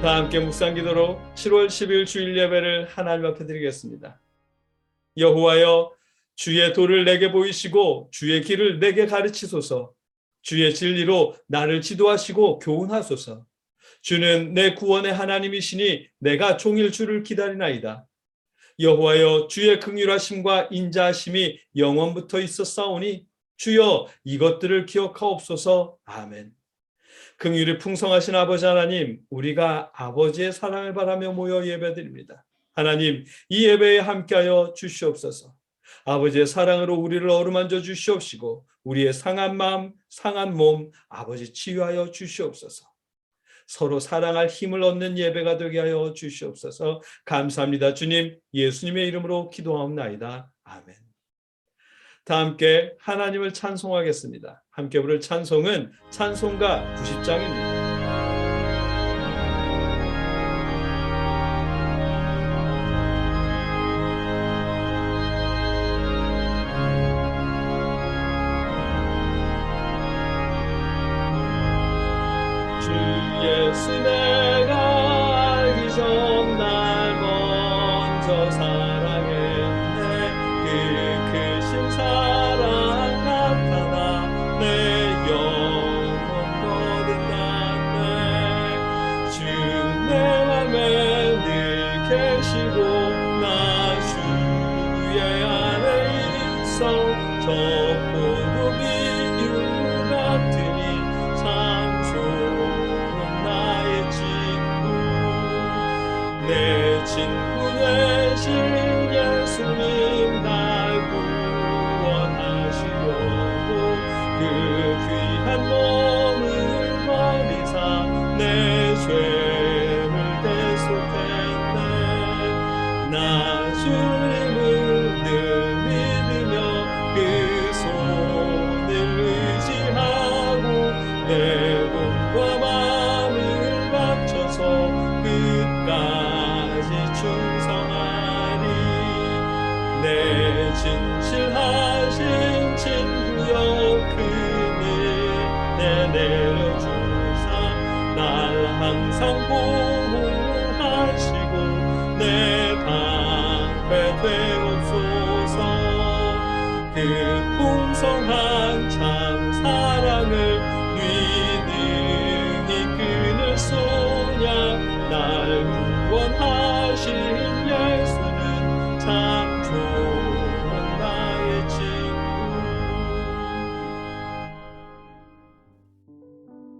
다 함께 묵상기도로 7월 10일 주일 예배를 하나님 앞에 드리겠습니다. 여호와여, 주의 도를 내게 보이시고 주의 길을 내게 가르치소서. 주의 진리로 나를 지도하시고 교훈하소서. 주는 내 구원의 하나님이시니 내가 종일 주를 기다리나이다. 여호와여, 주의 긍휼하심과 인자하심이 영원부터 있었사오니 주여 이것들을 기억하옵소서. 아멘. 긍휼이 풍성하신 아버지 하나님, 우리가 아버지의 사랑을 바라며 모여 예배드립니다. 하나님, 이 예배에 함께하여 주시옵소서. 아버지의 사랑으로 우리를 어루만져 주시옵시고 우리의 상한 마음, 상한 몸 아버지 치유하여 주시옵소서. 서로 사랑할 힘을 얻는 예배가 되게 하여 주시옵소서. 감사합니다. 주님, 예수님의 이름으로 기도하옵나이다. 아멘. 다 함께 하나님을 찬송하겠습니다. 함께 부를 찬송은 찬송가 90장입니다. 주 예수 내가 알기 전 날 먼저 사랑했네. 그 크신 사랑 나타나 내 영혼 거듭났네. 주 내 맘에 늘 계시고 나 주의 안에 있어. 저 포도비 율 같으니 참 좋은 나의 친구. 내 친구 되신 예수님 날 구원하시려고 그 귀한 몸을 버리사 내 죄를 대속했네. 나 주님을 늘 믿으며 그 손을 의지하고 내 몸과 마음을 바쳐서 끝까지 충성하리. 내 진실하신 친구여 그늘 내 내려주사 날 항상 보호하시고 내 방패 되옵소서. 그 풍성한 참 사랑을 위능히 그늘 쏘냐. 날 구원하신 예수는 참 좋은 나의 친구.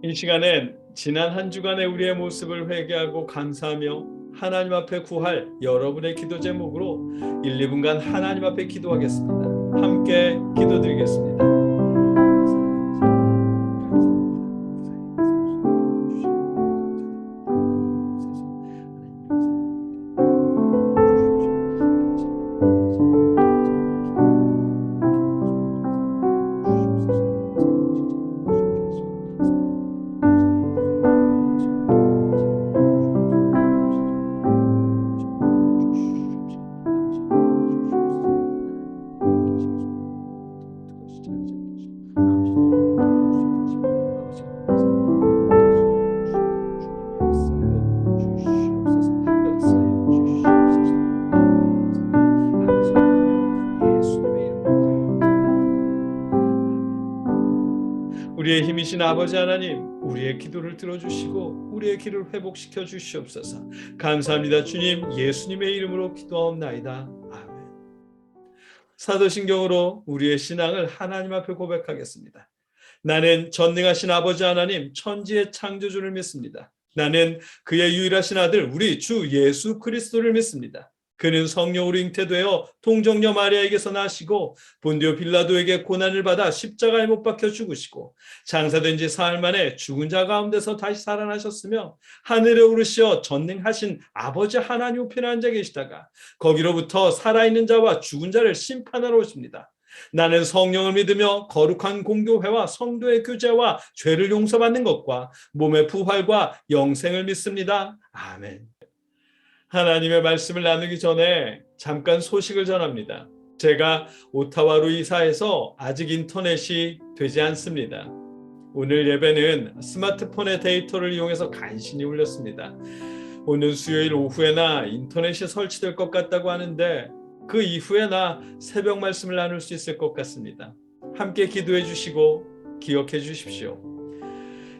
이 시간엔 지난 한 주간의 우리의 모습을 회개하고 감사하며 하나님 앞에 구할 여러분의 기도 제목으로 1, 2분간 하나님 앞에 기도하겠습니다. 함께 기도드리겠습니다. 우리의 힘이신 아버지 하나님, 우리의 기도를 들어주시고 우리의 길을 회복시켜 주시옵소서. 감사합니다. 주님, 예수님의 이름으로 기도하옵나이다. 아멘. 사도신경으로 우리의 신앙을 하나님 앞에 고백하겠습니다. 나는 전능하신 아버지 하나님, 천지의 창조주를 믿습니다. 나는 그의 유일하신 아들 우리 주 예수 그리스도를 믿습니다. 그는 성령으로 잉태되어 동정녀 마리아에게서 나시고 본디오 빌라도에게 고난을 받아 십자가에 못 박혀 죽으시고 장사된 지 사흘 만에 죽은 자 가운데서 다시 살아나셨으며 하늘에 오르시어 전능하신 아버지 하나님 우편에 앉아 계시다가 거기로부터 살아있는 자와 죽은 자를 심판하러 오십니다. 나는 성령을 믿으며 거룩한 공교회와 성도의 교제와 죄를 용서받는 것과 몸의 부활과 영생을 믿습니다. 아멘. 하나님의 말씀을 나누기 전에 잠깐 소식을 전합니다. 제가 오타와로 이사해서 아직 인터넷이 되지 않습니다. 오늘 예배는 스마트폰의 데이터를 이용해서 간신히 올렸습니다. 오늘 수요일 오후에나 인터넷이 설치될 것 같다고 하는데 그 이후에나 새벽 말씀을 나눌 수 있을 것 같습니다. 함께 기도해 주시고 기억해 주십시오.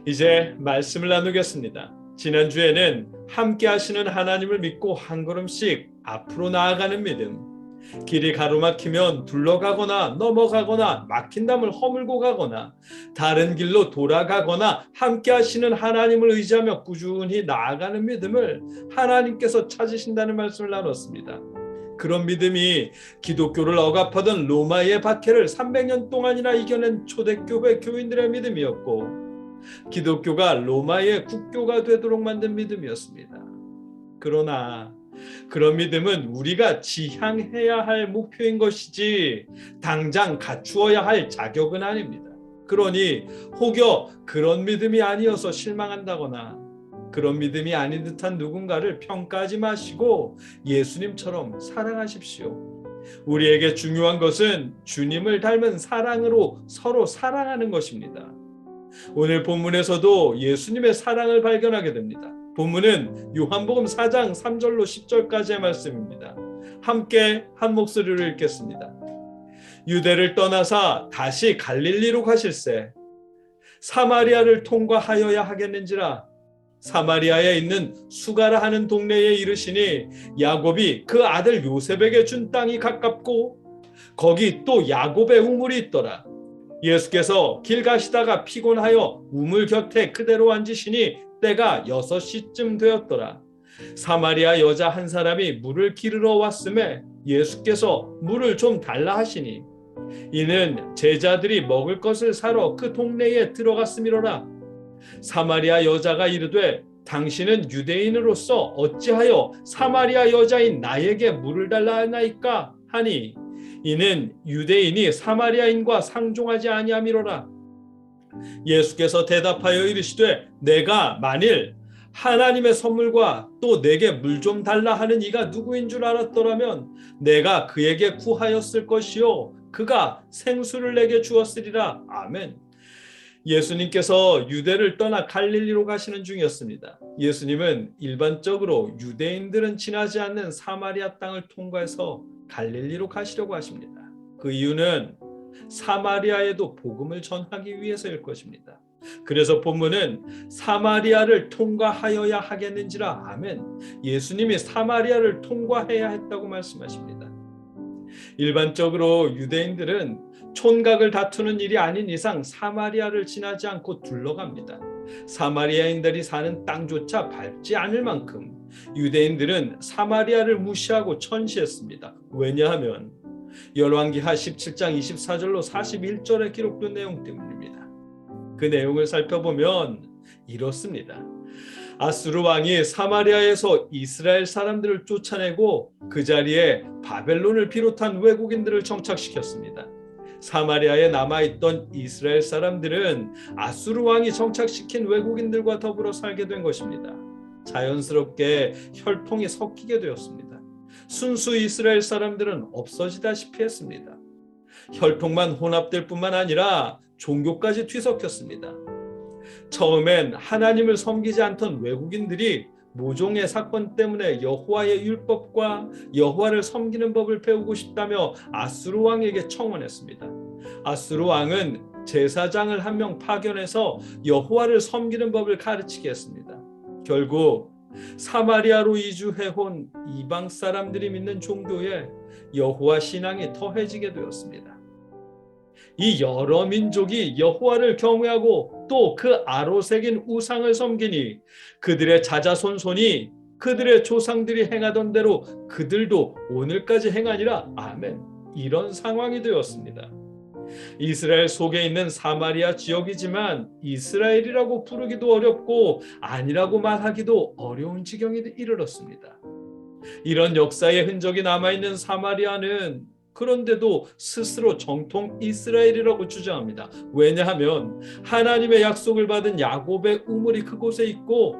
이제 말씀을 나누겠습니다. 지난주에는 함께 하시는 하나님을 믿고 한 걸음씩 앞으로 나아가는 믿음, 길이 가로막히면 둘러가거나 넘어가거나 막힌 담을 허물고 가거나 다른 길로 돌아가거나 함께 하시는 하나님을 의지하며 꾸준히 나아가는 믿음을 하나님께서 찾으신다는 말씀을 나눴습니다. 그런 믿음이 기독교를 억압하던 로마의 박해를 300년 동안이나 이겨낸 초대교회 교인들의 믿음이었고, 기독교가 로마의 국교가 되도록 만든 믿음이었습니다. 그러나 그런 믿음은 우리가 지향해야 할 목표인 것이지 당장 갖추어야 할 자격은 아닙니다. 그러니 혹여 그런 믿음이 아니어서 실망한다거나 그런 믿음이 아닌 듯한 누군가를 평가하지 마시고 예수님처럼 사랑하십시오. 우리에게 중요한 것은 주님을 닮은 사랑으로 서로 사랑하는 것입니다. 오늘 본문에서도 예수님의 사랑을 발견하게 됩니다. 본문은 요한복음 4장 3절로 10절까지의 말씀입니다. 함께 한 목소리로 읽겠습니다. 유대를 떠나사 다시 갈릴리로 가실새 사마리아를 통과하여야 하겠는지라. 사마리아에 있는 수가라 하는 동네에 이르시니 야곱이 그 아들 요셉에게 준 땅이 가깝고 거기 또 야곱의 우물이 있더라. 예수께서 길 가시다가 피곤하여 우물 곁에 그대로 앉으시니 때가 6시쯤 되었더라. 사마리아 여자 한 사람이 물을 기르러 왔음에 예수께서 물을 좀 달라 하시니 이는 제자들이 먹을 것을 사러 그 동네에 들어갔음이로라. 사마리아 여자가 이르되 당신은 유대인으로서 어찌하여 사마리아 여자인 나에게 물을 달라 하나이까 하니 이는 유대인이 사마리아인과 상종하지 아니함이로라. 예수께서 대답하여 이르시되 내가 만일 하나님의 선물과 또 내게 물 좀 달라 하는 이가 누구인 줄 알았더라면 내가 그에게 구하였을 것이요 그가 생수를 내게 주었으리라. 아멘. 예수님께서 유대를 떠나 갈릴리로 가시는 중이었습니다. 예수님은 일반적으로 유대인들은 지나지 않는 사마리아 땅을 통과해서 갈릴리로 가시려고 하십니다. 그 이유는 사마리아에도 복음을 전하기 위해서일 것입니다. 그래서 본문은 사마리아를 통과하여야 하겠는지라. 아멘. 예수님이 사마리아를 통과해야 했다고 말씀하십니다. 일반적으로 유대인들은 촌각을 다투는 일이 아닌 이상 사마리아를 지나지 않고 둘러갑니다. 사마리아인들이 사는 땅조차 밟지 않을 만큼 유대인들은 사마리아를 무시하고 천시했습니다. 왜냐하면 열왕기하 17장 24절로 41절에 기록된 내용 때문입니다. 그 내용을 살펴보면 이렇습니다. 아수르 왕이 사마리아에서 이스라엘 사람들을 쫓아내고 그 자리에 바벨론을 비롯한 외국인들을 정착시켰습니다. 사마리아에 남아있던 이스라엘 사람들은 아수르 왕이 정착시킨 외국인들과 더불어 살게 된 것입니다. 자연스럽게 혈통이 섞이게 되었습니다. 순수 이스라엘 사람들은 없어지다시피 했습니다. 혈통만 혼합될 뿐만 아니라 종교까지 뒤섞였습니다. 처음엔 하나님을 섬기지 않던 외국인들이 모종의 사건 때문에 여호와의 율법과 여호와를 섬기는 법을 배우고 싶다며 아수르 왕에게 청원했습니다. 아수르 왕은 제사장을 한 명 파견해서 여호와를 섬기는 법을 가르치게 했습니다. 결국 사마리아로 이주해온 이방 사람들이 믿는 종교에 여호와 신앙이 더해지게 되었습니다. 이 여러 민족이 여호와를 경외하고 또 그 아로 새긴 우상을 섬기니 그들의 자자손손이 그들의 조상들이 행하던 대로 그들도 오늘까지 행하니라. 아멘. 이런 상황이 되었습니다. 이스라엘 속에 있는 사마리아 지역이지만 이스라엘이라고 부르기도 어렵고 아니라고 말하기도 어려운 지경에 이르렀습니다. 이런 역사의 흔적이 남아있는 사마리아는 그런데도 스스로 정통 이스라엘이라고 주장합니다. 왜냐하면 하나님의 약속을 받은 야곱의 우물이 그곳에 있고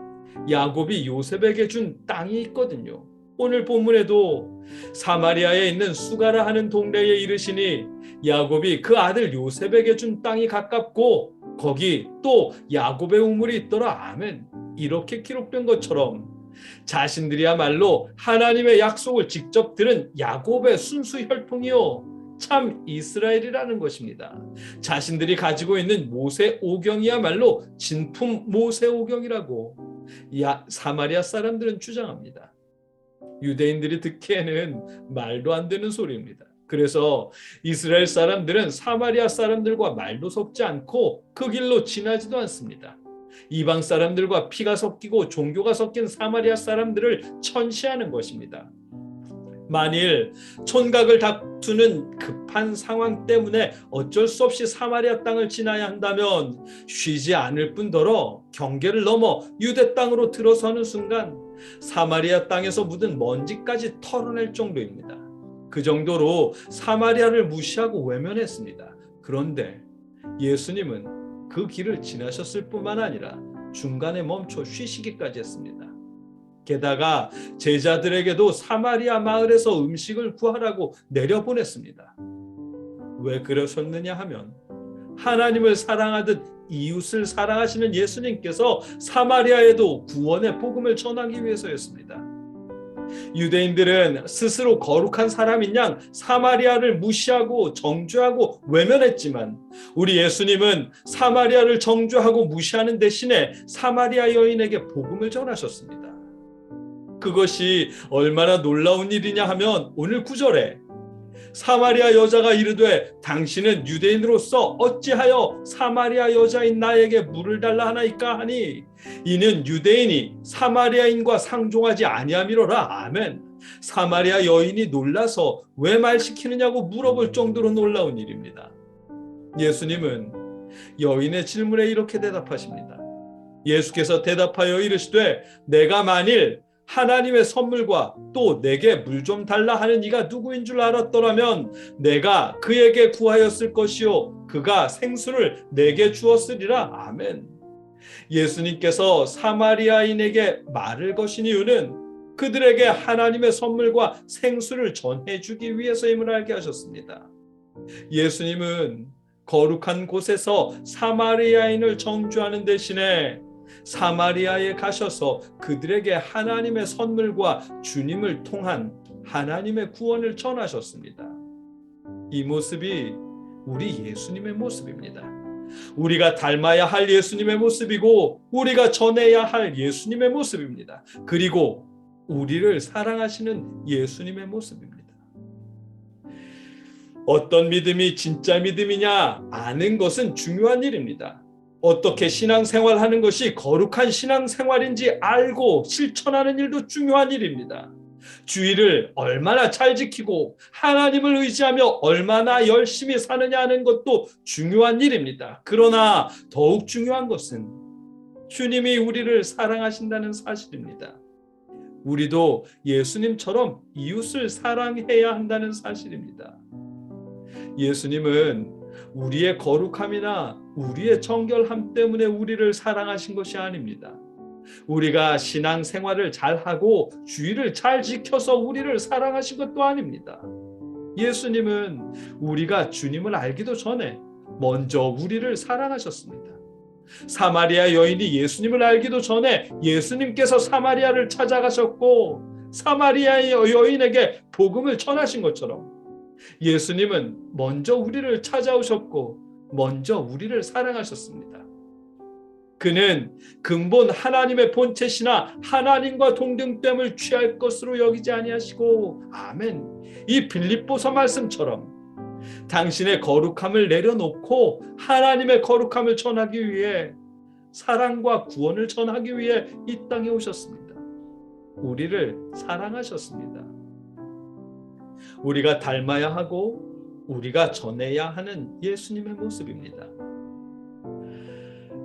야곱이 요셉에게 준 땅이 있거든요. 오늘 본문에도 사마리아에 있는 수가라 하는 동네에 이르시니 야곱이 그 아들 요셉에게 준 땅이 가깝고 거기 또 야곱의 우물이 있더라. 아멘. 이렇게 기록된 것처럼 자신들이야말로 하나님의 약속을 직접 들은 야곱의 순수 혈통이요 참 이스라엘이라는 것입니다. 자신들이 가지고 있는 모세 오경이야말로 진품 모세 오경이라고 사마리아 사람들은 주장합니다. 유대인들이 듣기에는 말도 안 되는 소리입니다. 그래서 이스라엘 사람들은 사마리아 사람들과 말도 섞지 않고 그 길로 지나지도 않습니다. 이방 사람들과 피가 섞이고 종교가 섞인 사마리아 사람들을 천시하는 것입니다. 만일 촌각을 다투는 급한 상황 때문에 어쩔 수 없이 사마리아 땅을 지나야 한다면 쉬지 않을 뿐더러 경계를 넘어 유대 땅으로 들어서는 순간 사마리아 땅에서 묻은 먼지까지 털어낼 정도입니다. 그 정도로 사마리아를 무시하고 외면했습니다. 그런데 예수님은 그 길을 지나셨을 뿐만 아니라 중간에 멈춰 쉬시기까지 했습니다. 게다가 제자들에게도 사마리아 마을에서 음식을 구하라고 내려보냈습니다. 왜 그러셨느냐 하면 하나님을 사랑하듯 이웃을 사랑하시는 예수님께서 사마리아에도 구원의 복음을 전하기 위해서였습니다. 유대인들은 스스로 거룩한 사람인 양 사마리아를 무시하고 정죄하고 외면했지만 우리 예수님은 사마리아를 정죄하고 무시하는 대신에 사마리아 여인에게 복음을 전하셨습니다. 그것이 얼마나 놀라운 일이냐 하면 오늘 9절에 사마리아 여자가 이르되 당신은 유대인으로서 어찌하여 사마리아 여자인 나에게 물을 달라 하나이까 하니 이는 유대인이 사마리아인과 상종하지 아니함이로라. 아멘. 사마리아 여인이 놀라서 왜 말 시키느냐고 물어볼 정도로 놀라운 일입니다. 예수님은 여인의 질문에 이렇게 대답하십니다. 예수께서 대답하여 이르시되 내가 만일 하나님의 선물과 또 내게 물 좀 달라 하는 이가 누구인 줄 알았더라면 내가 그에게 구하였을 것이요 그가 생수를 내게 주었으리라. 아멘. 예수님께서 사마리아인에게 말을 거신 이유는 그들에게 하나님의 선물과 생수를 전해주기 위해서임을 알게 하셨습니다. 예수님은 거룩한 곳에서 사마리아인을 정죄하는 대신에 사마리아에 가셔서 그들에게 하나님의 선물과 주님을 통한 하나님의 구원을 전하셨습니다. 이 모습이 우리 예수님의 모습입니다. 우리가 닮아야 할 예수님의 모습이고 우리가 전해야 할 예수님의 모습입니다. 그리고 우리를 사랑하시는 예수님의 모습입니다. 어떤 믿음이 진짜 믿음이냐 아는 것은 중요한 일입니다. 어떻게 신앙생활하는 것이 거룩한 신앙생활인지 알고 실천하는 일도 중요한 일입니다. 주의를 얼마나 잘 지키고 하나님을 의지하며 얼마나 열심히 사느냐 하는 것도 중요한 일입니다. 그러나 더욱 중요한 것은 주님이 우리를 사랑하신다는 사실입니다. 우리도 예수님처럼 이웃을 사랑해야 한다는 사실입니다. 예수님은 우리의 거룩함이나 우리의 정결함 때문에 우리를 사랑하신 것이 아닙니다. 우리가 신앙생활을 잘하고 주의를 잘 지켜서 우리를 사랑하신 것도 아닙니다. 예수님은 우리가 주님을 알기도 전에 먼저 우리를 사랑하셨습니다. 사마리아 여인이 예수님을 알기도 전에 예수님께서 사마리아를 찾아가셨고 사마리아 여인에게 복음을 전하신 것처럼 예수님은 먼저 우리를 찾아오셨고 먼저 우리를 사랑하셨습니다. 그는 근본 하나님의 본체시나 하나님과 동등됨을 취할 것으로 여기지 아니하시고 아멘. 이 빌립보서 말씀처럼 당신의 거룩함을 내려놓고 하나님의 거룩함을 전하기 위해 사랑과 구원을 전하기 위해 이 땅에 오셨습니다. 우리를 사랑하셨습니다. 우리가 닮아야 하고 우리가 전해야 하는 예수님의 모습입니다.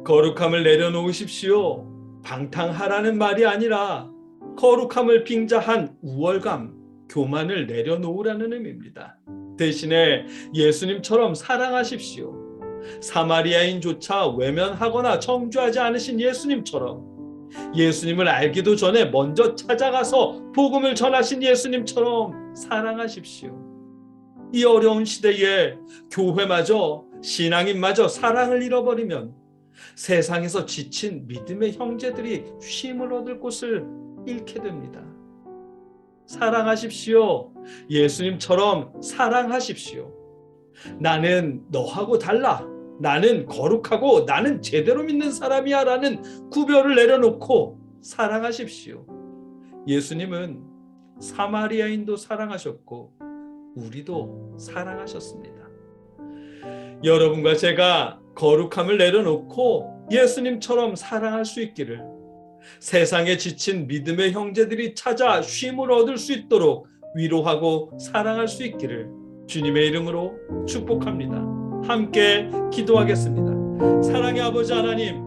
거룩함을 내려놓으십시오. 방탕하라는 말이 아니라 거룩함을 빙자한 우월감, 교만을 내려놓으라는 의미입니다. 대신에 예수님처럼 사랑하십시오. 사마리아인조차 외면하거나 정죄하지 않으신 예수님처럼 예수님을 알기도 전에 먼저 찾아가서 복음을 전하신 예수님처럼 사랑하십시오. 이 어려운 시대에 교회마저 신앙인마저 사랑을 잃어버리면 세상에서 지친 믿음의 형제들이 쉼을 얻을 곳을 잃게 됩니다. 사랑하십시오. 예수님처럼 사랑하십시오. 나는 너하고 달라. 나는 거룩하고 나는 제대로 믿는 사람이야 라는 구별을 내려놓고 사랑하십시오. 예수님은 사마리아인도 사랑하셨고 우리도 사랑하셨습니다. 여러분과 제가 거룩함을 내려놓고 예수님처럼 사랑할 수 있기를, 세상에 지친 믿음의 형제들이 찾아 쉼을 얻을 수 있도록 위로하고 사랑할 수 있기를 주님의 이름으로 축복합니다. 함께 기도하겠습니다. 사랑의 아버지 하나님,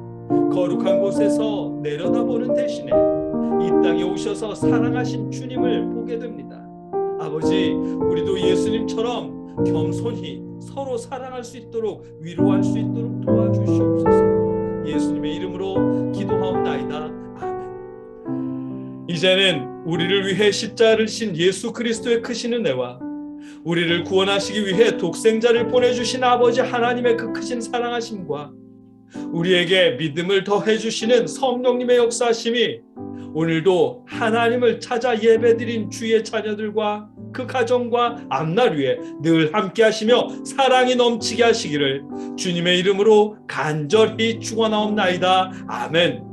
거룩한 곳에서 내려다보는 대신에 이 땅에 오셔서 사랑하신 주님을 보게 됩니다. 아버지, 우리도 예수님처럼 겸손히 서로 사랑할 수 있도록, 위로할 수 있도록 도와주시옵소서. 예수님의 이름으로 기도하옵나이다. 아멘. 이제는 우리를 위해 십자가를 진 예수 그리스도의 크신 은혜와 우리를 구원하시기 위해 독생자를 보내주신 아버지 하나님의 그 크신 사랑하심과 우리에게 믿음을 더해 주시는 성령님의 역사하심이 오늘도 하나님을 찾아 예배드린 주의 자녀들과 그 가정과 앞날 위에 늘 함께 하시며 사랑이 넘치게 하시기를 주님의 이름으로 간절히 축원하옵나이다. 아멘.